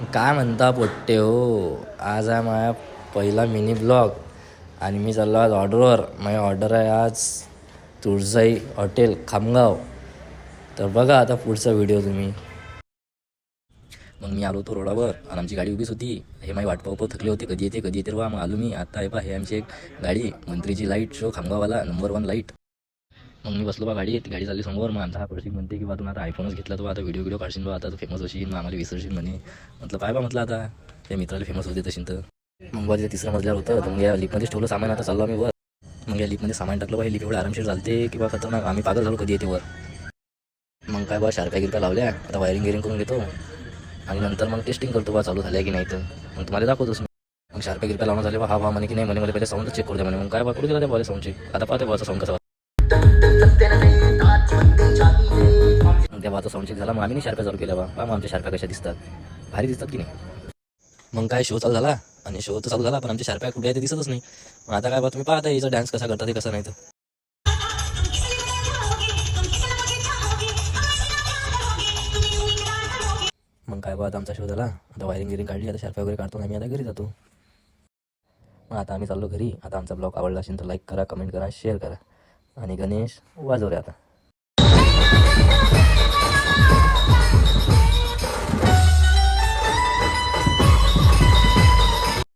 काय म्हणता पोट्टे हो, आज आहे माझा पहिला मिनी ब्लॉग आणि मी चाललो आज ऑर्डरवर. माझी ऑर्डर आहे आज तुळजाई हॉटेल खामगाव. तर बघा आता पुढचा व्हिडिओ तुम्ही. मग मी आलो होतो रोडावर आणि आमची गाडी उभीच होती. हे माझी वाट पाहू थकले होते, कधी येते बा. मग आलो मी आता. हे आमची एक गाडी मंत्रीची लाईट शो खामगाववाला नंबर 1 लाईट. मग मी बसलो बा गाडीत, गाडी चालली समोर. मग आमचा हा पडशी म्हणते की बा तू आता आयफोनच घेतला, तो आता व्हिडिओ काढशील बा, आता तू फेमस होशील, मग आम्हाला विसरशील म्हणे. म्हटलं पाय बा, म्हटलं आता त्या मित्राला फेमस होते तशी. तर मग बा तिसऱ्या मजल्यावर होतं, तर मग या लिफ्टमध्येच ठेवलं सामान. आता चाललो आम्ही वर. मग या लिफ्टमध्ये सामान टाकलं बा. हे लिफ्ट एवढं आरामशीर चालते की बा खतरनाक. आम्ही पागल झालो कधी येते वर. मग काय बा शार्प्या गिरप्या लावल्या. आता वायरिंग करून घेतो आणि नंतर मग टेस्टिंग करतो बा चालू झाल्या की नाही. तर मग तुम्हाला दाखवतोच. मग शार्प्या गिरप्या लावून झाले बा. हा म्हणे की नाही म्हणे, मला पहिले साऊंड चेक करू दे म्हणे. मग काय बा करू दिला त्या बॉले साऊंड चेक. आता पाहते बॉचा साऊंड कसा. त्या बाचा साऊंड चेक झाला. मग आम्ही नाही शार्प्या चालू केल्या बा. मग आमच्या शार्प्या कशा दिसतात, भारी दिसतात की नाही. मग काय शो चालू झाला आणि शो तर चालू झाला, पण आमच्या शार्प्या कुठे आहे ते दिसतच नाही. मग आता काय बा तुम्ही पाहता याचा डान्स कसा करतात ते कसं नाही. तर मग काय बा आता आमचा शो झाला. आता वायरिंग काढली. आता शार्प्या वगैरे काढतो. आम्ही आता घरी जातो. मग आता आम्ही चाललो घरी. आता आमचा ब्लॉग आवडला असेल तर लाईक करा, कमेंट करा, शेअर करा आणि गणेश वाजवरे आता.